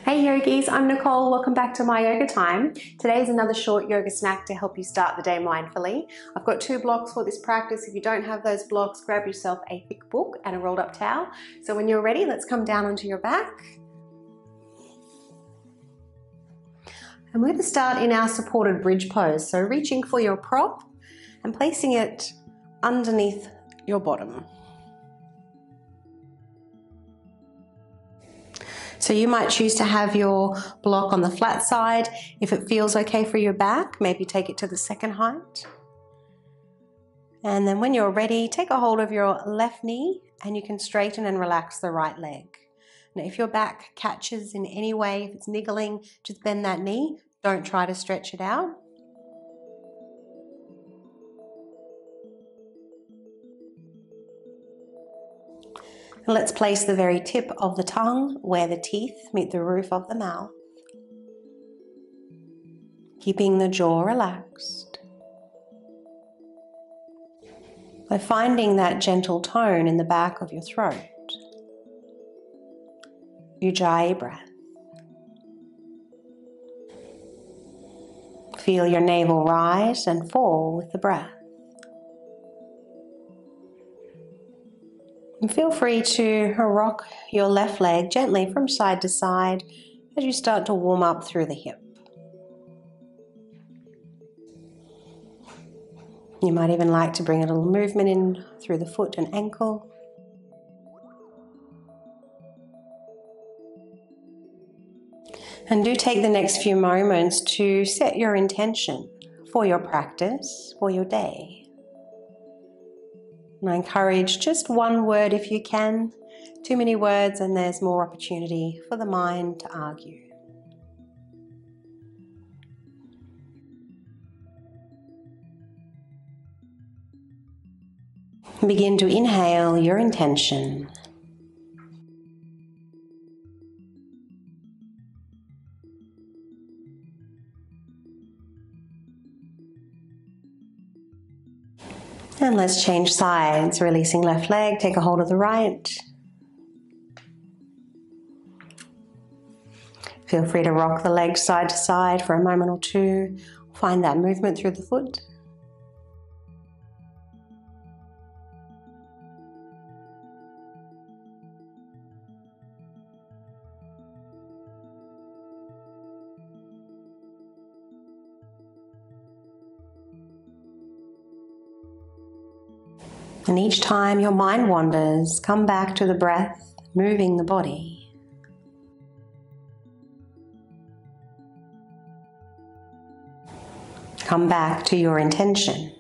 Hey yogis, I'm Nicole. Welcome back to My Yoga Time. Today is another short yoga snack to help you start the day mindfully. I've got 2 blocks for this practice. If you don't have those blocks, grab yourself a thick book and a rolled up towel. So when you're ready, let's come down onto your back. And we're going to start in our supported bridge pose. So reaching for your prop and placing it underneath your bottom. So you might choose to have your block on the flat side. If it feels okay for your back, maybe take it to the second height. And then when you're ready, take a hold of your left knee and you can straighten and relax the right leg. Now, if your back catches in any way, if it's niggling, just bend that knee. Don't try to stretch it out. And let's place the very tip of the tongue where the teeth meet the roof of the mouth, keeping the jaw relaxed. By finding that gentle tone in the back of your throat, Ujjayi breath. Feel your navel rise and fall with the breath. And feel free to rock your left leg gently from side to side as you start to warm up through the hip. You might even like to bring a little movement in through the foot and ankle. And do take the next few moments to set your intention for your practice, for your day. And I encourage just one word if you can. Too many words and there's more opportunity for the mind to argue. Begin to inhale your intention. And let's change sides, releasing left leg, take a hold of the right. Feel free to rock the leg side to side for a moment or two. Find that movement through the foot. And each time your mind wanders, come back to the breath, moving the body. Come back to your intention.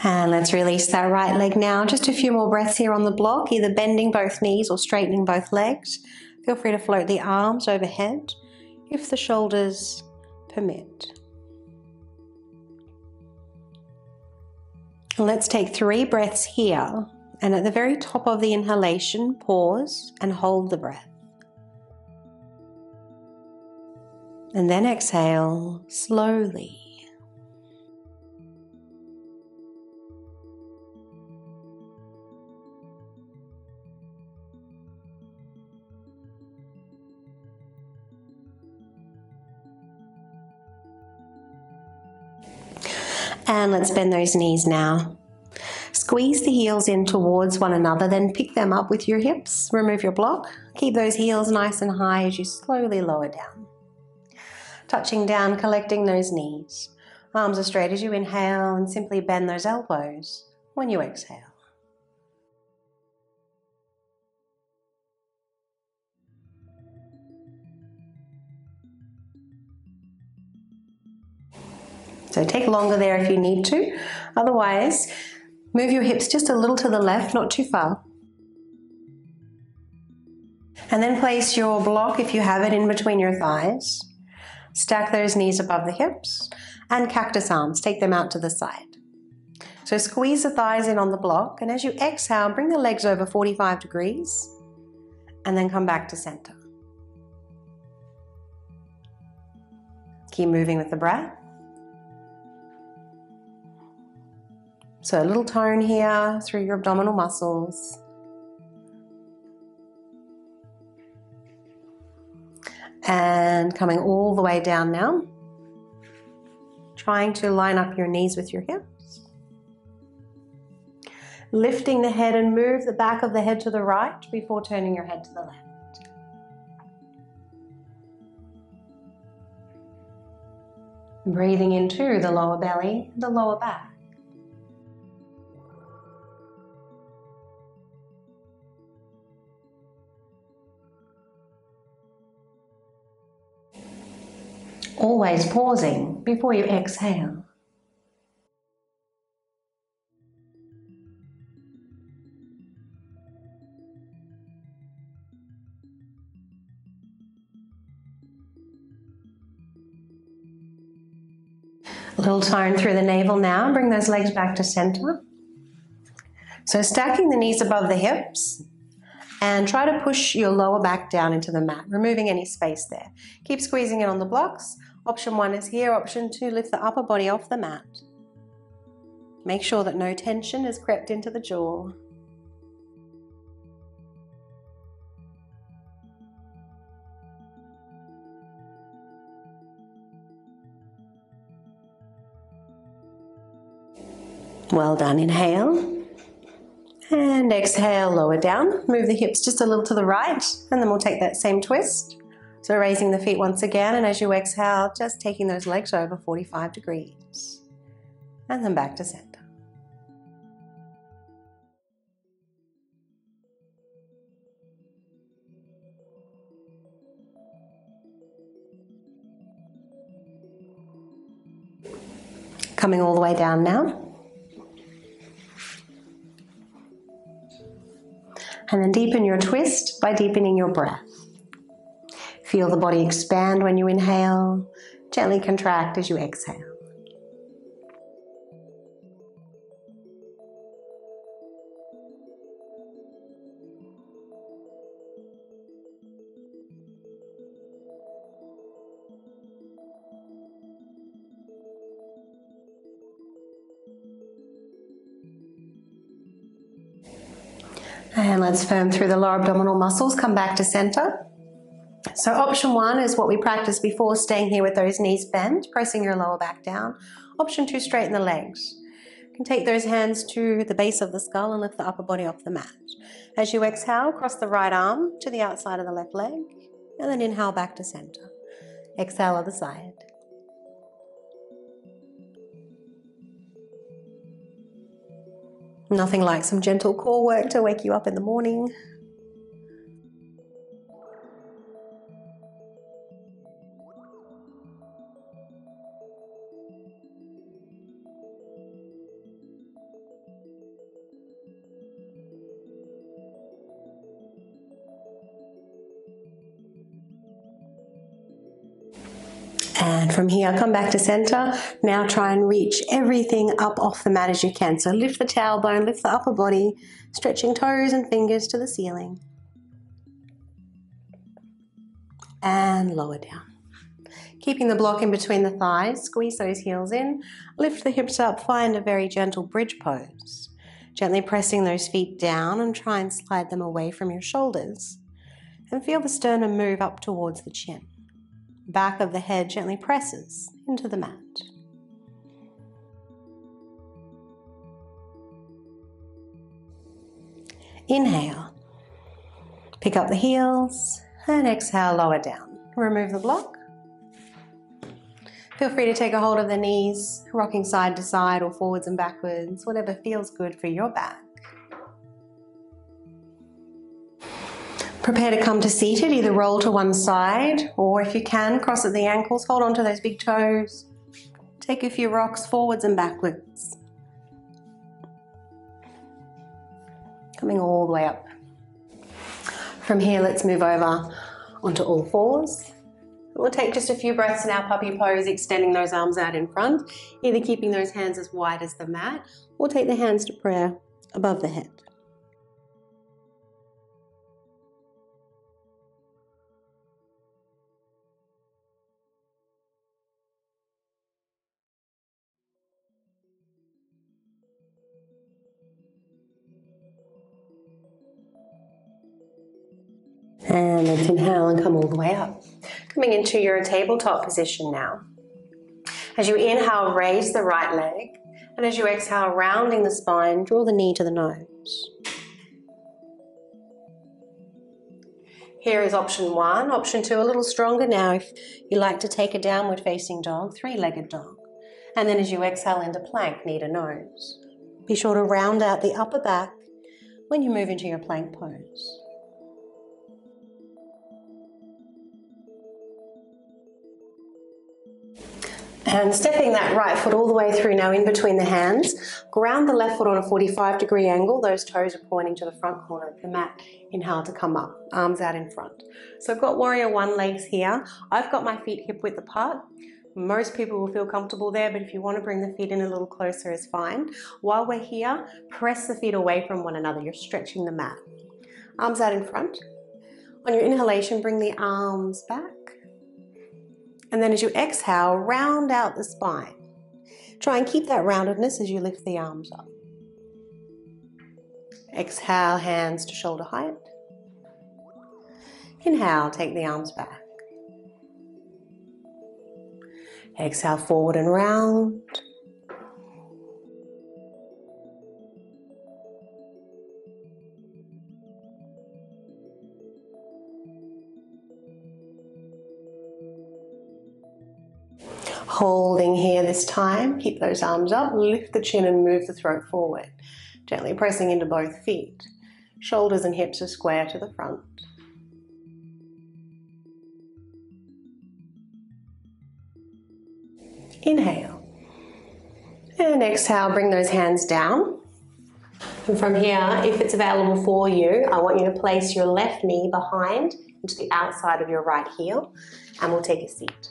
And let's release that right leg now. Just a few more breaths here on the block, either bending both knees or straightening both legs. Feel free to float the arms overhead if the shoulders permit. Let's take 3 breaths here. And at the very top of the inhalation, pause and hold the breath. And then exhale slowly. And let's bend those knees now. Squeeze the heels in towards one another, then pick them up with your hips. Remove your block. Keep those heels nice and high as you slowly lower down. Touching down, collecting those knees. Arms as straight as you inhale and simply bend those elbows when you exhale. So take longer there if you need to. Otherwise, move your hips just a little to the left, not too far. And then place your block, if you have it, in between your thighs. Stack those knees above the hips and cactus arms. Take them out to the side. So squeeze the thighs in on the block, and as you exhale, bring the legs over 45 degrees and then come back to center. Keep moving with the breath. So a little tone here through your abdominal muscles. And coming all the way down now. Trying to line up your knees with your hips. Lifting the head and move the back of the head to the right before turning your head to the left. Breathing into the lower belly, the lower back. Always pausing before you exhale. A little tone through the navel now. Bring those legs back to center. So stacking the knees above the hips and try to push your lower back down into the mat, removing any space there. Keep squeezing it on the blocks. Option 1 is here. Option 2, lift the upper body off the mat. Make sure that no tension has crept into the jaw. Well done. Inhale. And exhale, lower down. Move the hips just a little to the right, and then we'll take that same twist. So raising the feet once again, and as you exhale, just taking those legs over 45 degrees. And then back to center. Coming all the way down now. And then deepen your twist by deepening your breath. Feel the body expand when you inhale, gently contract as you exhale. And let's firm through the lower abdominal muscles, come back to center. So option 1 is what we practiced before, staying here with those knees bent, pressing your lower back down. Option 2, straighten the legs. You can take those hands to the base of the skull and lift the upper body off the mat. As you exhale, cross the right arm to the outside of the left leg, and then inhale back to center. Exhale other side. Nothing like some gentle core work to wake you up in the morning. And from here, come back to center. Now try and reach everything up off the mat as you can. So lift the tailbone, lift the upper body, stretching toes and fingers to the ceiling. And lower down. Keeping the block in between the thighs, squeeze those heels in, lift the hips up, find a very gentle bridge pose. Gently pressing those feet down and try and slide them away from your shoulders. And feel the sternum move up towards the chin. Back of the head gently presses into the mat. Inhale. Pick up the heels and exhale, lower down. Remove the block. Feel free to take a hold of the knees, rocking side to side or forwards and backwards, whatever feels good for your back. Prepare to come to seated, either roll to one side, or if you can, cross at the ankles, hold on to those big toes. Take a few rocks forwards and backwards. Coming all the way up. From here, let's move over onto all fours. We'll take just a few breaths in our puppy pose, extending those arms out in front, either keeping those hands as wide as the mat, or take the hands to prayer above the head. And let's inhale and come all the way up. Coming into your tabletop position now. As you inhale, raise the right leg. And as you exhale, rounding the spine, draw the knee to the nose. Here is option 1. Option 2, a little stronger now if you like to take a downward facing dog, 3-legged dog. And then as you exhale into plank, knee to nose. Be sure to round out the upper back when you move into your plank pose. And stepping that right foot all the way through now in between the hands, ground the left foot on a 45-degree angle. Those toes are pointing to the front corner of the mat. Inhale to come up, arms out in front. So I've got warrior 1 legs here. I've got my feet hip width apart. Most people will feel comfortable there, but if you want to bring the feet in a little closer is fine. While we're here, press the feet away from one another. You're stretching the mat. Arms out in front. On your inhalation, bring the arms back. And then as you exhale, round out the spine. Try and keep that roundedness as you lift the arms up. Exhale, hands to shoulder height. Inhale, take the arms back. Exhale, forward and round. Holding here this time, keep those arms up, lift the chin and move the throat forward. Gently pressing into both feet. Shoulders and hips are square to the front. Inhale. And exhale, bring those hands down. And from here, if it's available for you, I want you to place your left knee behind into the outside of your right heel, and we'll take a seat.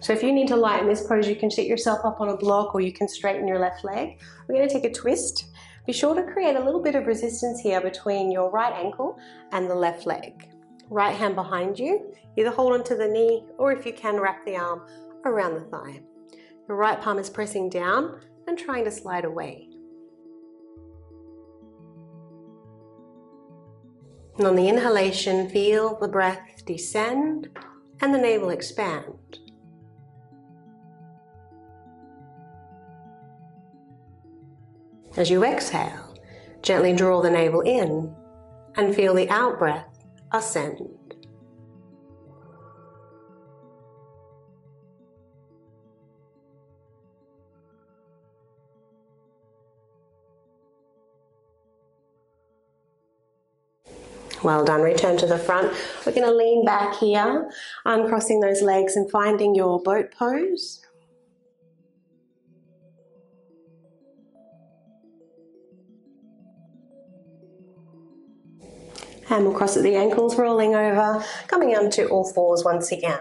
So if you need to lighten this pose, you can sit yourself up on a block or you can straighten your left leg. We're going to take a twist. Be sure to create a little bit of resistance here between your right ankle and the left leg. Right hand behind you, either hold onto the knee or if you can wrap the arm around the thigh. Your right palm is pressing down and trying to slide away. And on the inhalation, feel the breath descend and the navel expand. As you exhale, gently draw the navel in and feel the out-breath ascend. Well done. Return to the front. We're going to lean back here, uncrossing those legs and finding your boat pose. And we'll cross at the ankles, rolling over, coming onto all fours once again.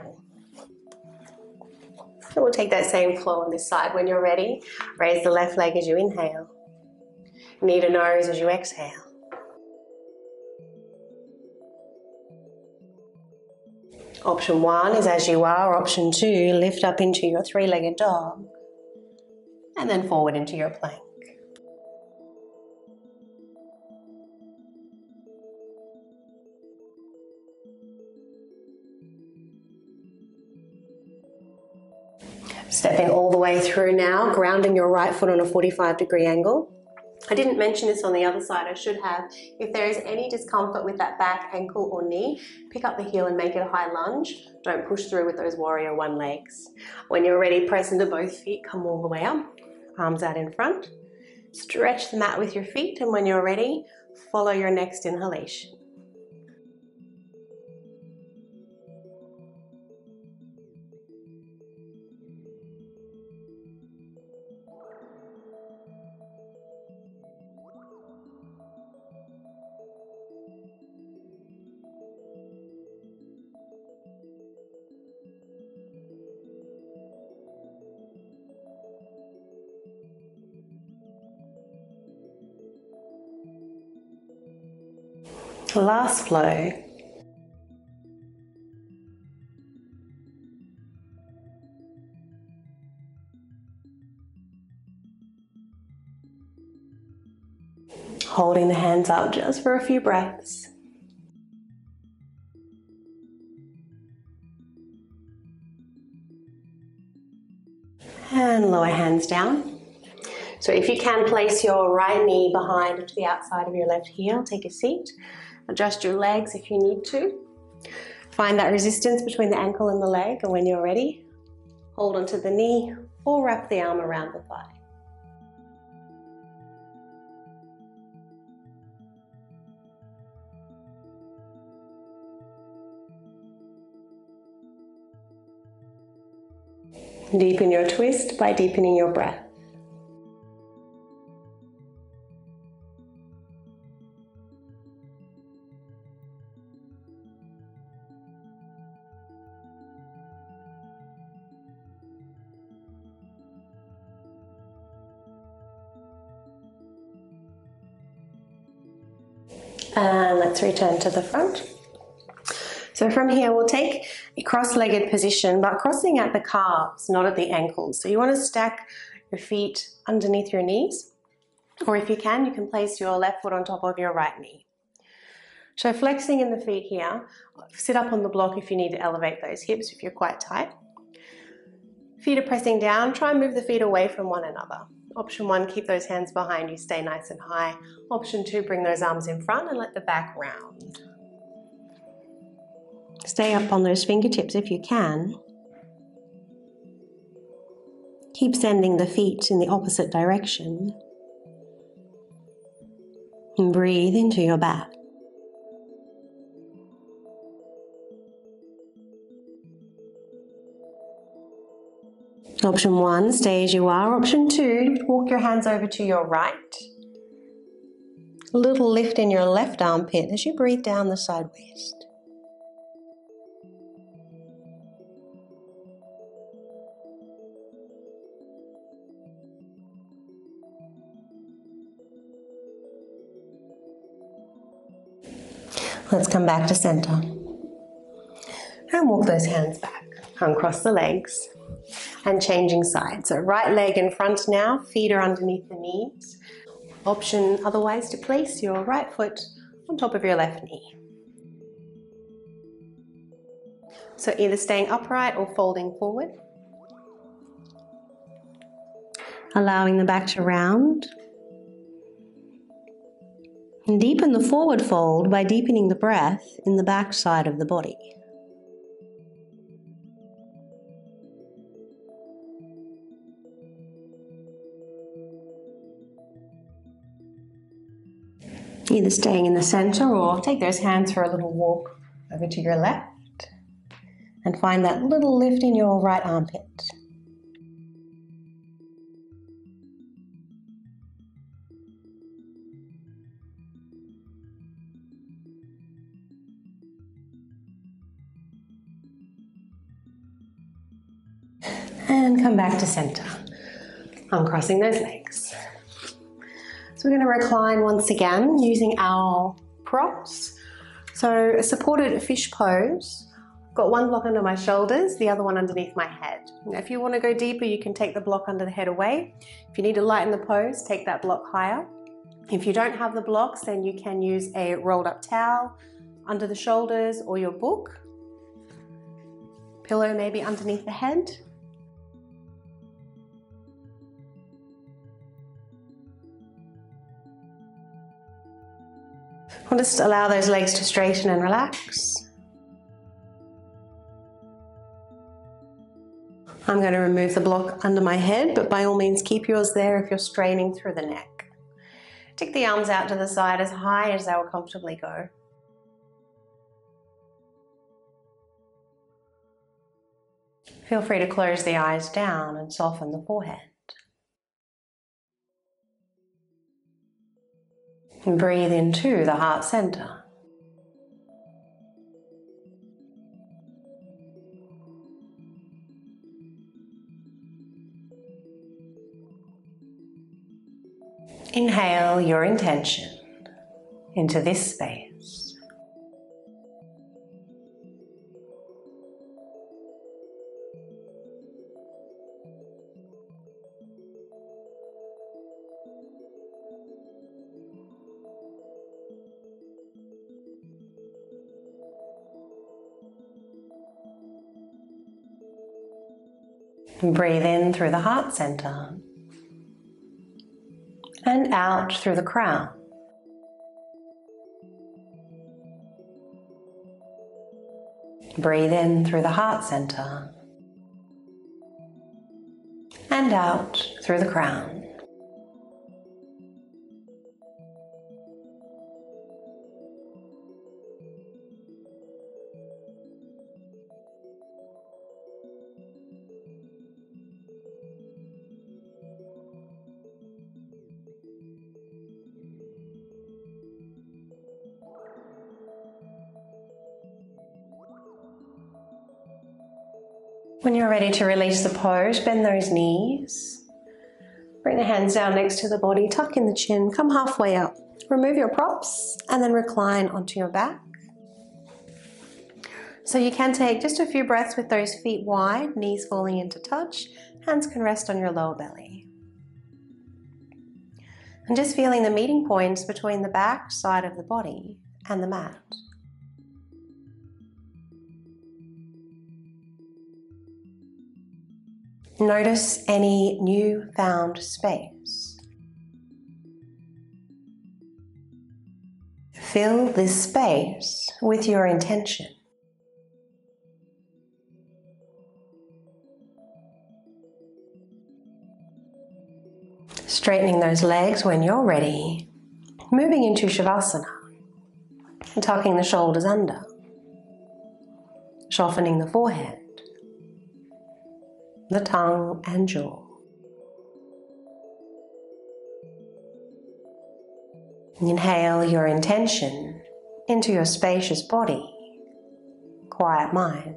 So we'll take that same flow on this side. When you're ready, raise the left leg as you inhale. Knee to nose as you exhale. Option 1 is as you are. Option 2, lift up into your 3-legged dog. And then forward into your plank. Stepping all the way through now, grounding your right foot on a 45-degree angle. I didn't mention this on the other side, I should have. If there is any discomfort with that back, ankle or knee, pick up the heel and make it a high lunge. Don't push through with those warrior 1 legs. When you're ready, press into both feet, come all the way up, arms out in front. Stretch the mat with your feet, and when you're ready, follow your next inhalation. Last flow. Holding the hands up just for a few breaths. And lower hands down. So if you can, place your right knee behind the outside of your left heel. Take a seat. Adjust your legs if you need to. Find that resistance between the ankle and the leg, and when you're ready, hold onto the knee or wrap the arm around the thigh. Deepen your twist by deepening your breath. And let's return to the front. So from here, we'll take a cross-legged position, but crossing at the calves, not at the ankles. So you want to stack your feet underneath your knees, or if you can place your left foot on top of your right knee. So flexing in the feet here, sit up on the block if you need to elevate those hips if you're quite tight. Feet are pressing down, try and move the feet away from one another. Option 1, keep those hands behind you, stay nice and high. Option 2, bring those arms in front and let the back round. Stay up on those fingertips if you can. Keep sending the feet in the opposite direction. And breathe into your back. Option 1, stay as you are. Option 2, walk your hands over to your right. A little lift in your left armpit as you breathe down the side waist. Let's come back to center. And walk those hands back. Uncross the legs. And changing sides. So right leg in front now, feet are underneath the knees. Option otherwise to place your right foot on top of your left knee. So either staying upright or folding forward. Allowing the back to round. And deepen the forward fold by deepening the breath in the back side of the body. Either staying in the center or take those hands for a little walk over to your left and find that little lift in your right armpit. And come back to center, uncrossing those legs. So we're going to recline once again using our props. So a supported fish pose. I've got one block under my shoulders, the other one underneath my head. Now, if you want to go deeper, you can take the block under the head away. If you need to lighten the pose, take that block higher. If you don't have the blocks, then you can use a rolled up towel under the shoulders or your book. Pillow maybe underneath the head. I'll just allow those legs to straighten and relax. I'm going to remove the block under my head, but by all means keep yours there if you're straining through the neck. Take the arms out to the side as high as they will comfortably go. Feel free to close the eyes down and soften the forehead. And breathe into the heart center. Inhale your intention into this space. Breathe in through the heart center and out through the crown. Breathe in through the heart center and out through the crown. When you're ready to release the pose, bend those knees. Bring the hands down next to the body, tuck in the chin, come halfway up. Remove your props and then recline onto your back. So you can take just a few breaths with those feet wide, knees falling into touch, hands can rest on your lower belly. And just feeling the meeting points between the back side of the body and the mat. Notice any newfound space. Fill this space with your intention. Straightening those legs when you're ready. Moving into Shavasana and tucking the shoulders under. Softening the forehead, the tongue and jaw. Inhale your intention into your spacious body, quiet mind.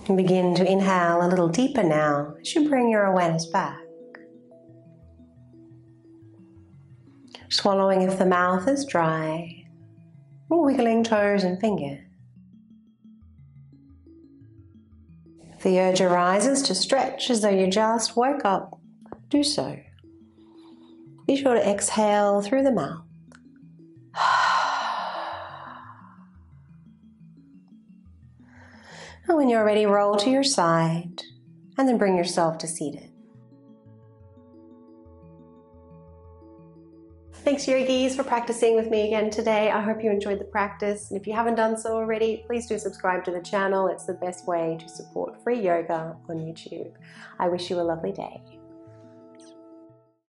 And begin to inhale a little deeper now as you bring your awareness back. Swallowing if the mouth is dry, or wiggling toes and fingers. If the urge arises to stretch as though you just woke up, do so. Be sure to exhale through the mouth. And when you're ready, roll to your side and then bring yourself to seated. Thanks, yogis, for practicing with me again today. I hope you enjoyed the practice. And if you haven't done so already, please do subscribe to the channel. It's the best way to support free yoga on YouTube. I wish you a lovely day.